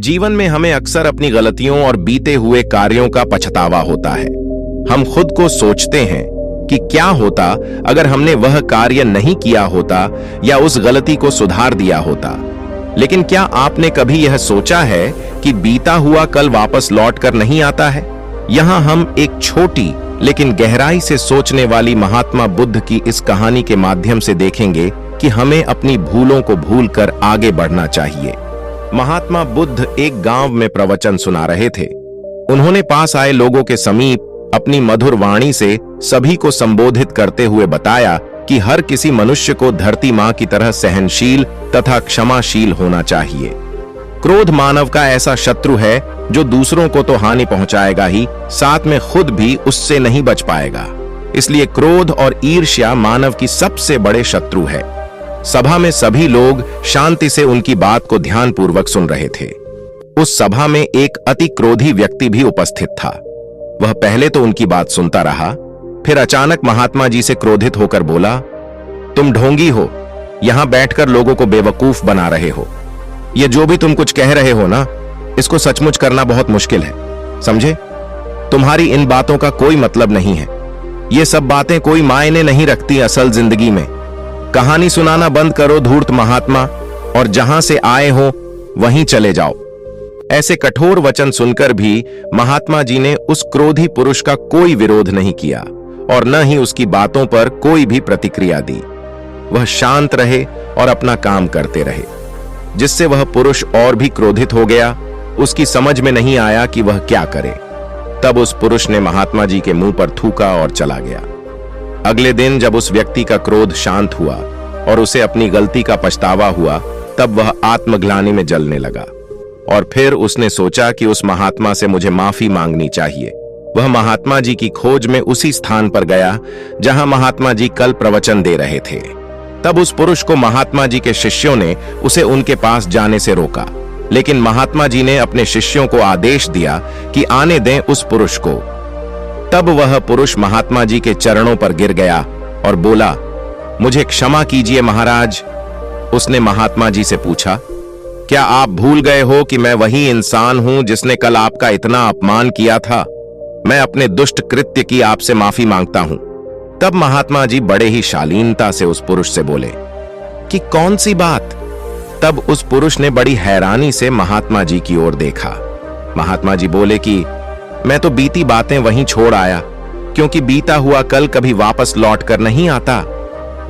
जीवन में हमें अक्सर अपनी गलतियों और बीते हुए कार्यों का पछतावा होता है। हम खुद को सोचते हैं कि क्या होता अगर हमने वह कार्य नहीं किया होता या उस गलती को सुधार दिया होता। लेकिन क्या आपने कभी यह सोचा है कि बीता हुआ कल वापस लौट कर नहीं आता है? यहां हम एक छोटी लेकिन गहराई से सोचने वाली महात्मा बुद्ध की इस कहानी के माध्यम से देखेंगे कि हमें अपनी भूलों को भूलकर आगे बढ़ना चाहिए। महात्मा बुद्ध एक गांव में प्रवचन सुना रहे थे। उन्होंने पास आए लोगों के समीप अपनी मधुर वाणी से सभी को संबोधित करते हुए बताया कि हर किसी मनुष्य को धरती मां की तरह सहनशील तथा क्षमाशील होना चाहिए। क्रोध मानव का ऐसा शत्रु है जो दूसरों को तो हानि पहुंचाएगा ही, साथ में खुद भी उससे नहीं बच पाएगा। इसलिए क्रोध और ईर्ष्या मानव की सबसे बड़े शत्रु है। सभा में सभी लोग शांति से उनकी बात को ध्यानपूर्वक सुन रहे थे। उस सभा में एक अति क्रोधी व्यक्ति भी उपस्थित था। वह पहले तो उनकी बात सुनता रहा, फिर अचानक महात्मा जी से क्रोधित होकर बोला, तुम ढोंगी हो, यहां बैठकर लोगों को बेवकूफ बना रहे हो। ये जो भी तुम कुछ कह रहे हो ना, इसको सचमुच करना बहुत मुश्किल है, समझे? तुम्हारी इन बातों का कोई मतलब नहीं है। ये सब बातें कोई मायने नहीं रखती असल जिंदगी में। कहानी सुनाना बंद करो धूर्त महात्मा, और जहां से आए हो वहीं चले जाओ। ऐसे कठोर वचन सुनकर भी महात्मा जी ने उस क्रोधी पुरुष का कोई विरोध नहीं किया और न ही उसकी बातों पर कोई भी प्रतिक्रिया दी। वह शांत रहे और अपना काम करते रहे, जिससे वह पुरुष और भी क्रोधित हो गया। उसकी समझ में नहीं आया कि वह क्या करे। तब उस पुरुष ने महात्मा जी के मुंह पर थूका और चला गया। अगले दिन जब उस व्यक्ति का क्रोध शांत हुआ और उसे अपनी गलती का पछतावा हुआ, तब वह आत्मग्लानि में जलने लगा और फिर उसने सोचा कि उस महात्मा से मुझे माफी मांगनी चाहिए। वह महात्मा जी की खोज में उसी स्थान पर गया जहां महात्मा जी कल प्रवचन दे रहे थे। तब उस पुरुष को महात्मा जी के शिष्यों ने उसे उनके पास जाने से रोका, लेकिन महात्मा जी ने अपने शिष्यों को आदेश दिया कि आने दें उस पुरुष को। तब वह पुरुष महात्मा जी के चरणों पर गिर गया और बोला, मुझे क्षमा कीजिए महाराज। उसने महात्मा जी से पूछा, क्या आप भूल गए हो कि मैं वही इंसान हूं जिसने कल आपका इतना अपमान किया था? मैं अपने दुष्ट कृत्य की आपसे माफी मांगता हूं। तब महात्मा जी बड़े ही शालीनता से उस पुरुष से बोले कि कौन सी बात? तब उस पुरुष ने बड़ी हैरानी से महात्मा जी की ओर देखा। महात्मा जी बोले कि मैं तो बीती बातें वहीं छोड़ आया, क्योंकि बीता हुआ कल कभी वापस लौट कर नहीं आता।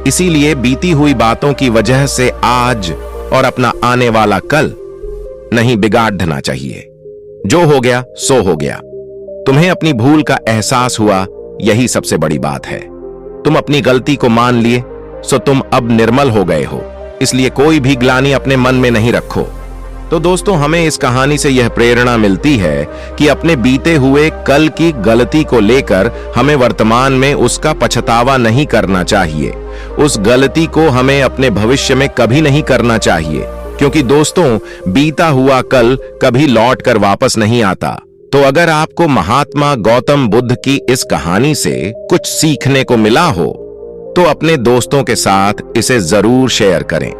इसीलिए बीती हुई बातों की वजह से आज और अपना आने वाला कल नहीं बिगाड़ना चाहिए। जो हो गया सो हो गया। तुम्हें अपनी भूल का एहसास हुआ, यही सबसे बड़ी बात है। तुम अपनी गलती को मान लिए, सो तुम अब निर्मल हो गए हो। इसलिए कोई भी ग्लानि अपने मन में नहीं रखो। तो दोस्तों, हमें इस कहानी से यह प्रेरणा मिलती है कि अपने बीते हुए कल की गलती को लेकर हमें वर्तमान में उसका पछतावा नहीं करना चाहिए। उस गलती को हमें अपने भविष्य में कभी नहीं करना चाहिए, क्योंकि दोस्तों, बीता हुआ कल कभी लौट कर वापस नहीं आता। तो अगर आपको महात्मा गौतम बुद्ध की इस कहानी से कुछ सीखने को मिला हो, तो अपने दोस्तों के साथ इसे जरूर शेयर करें।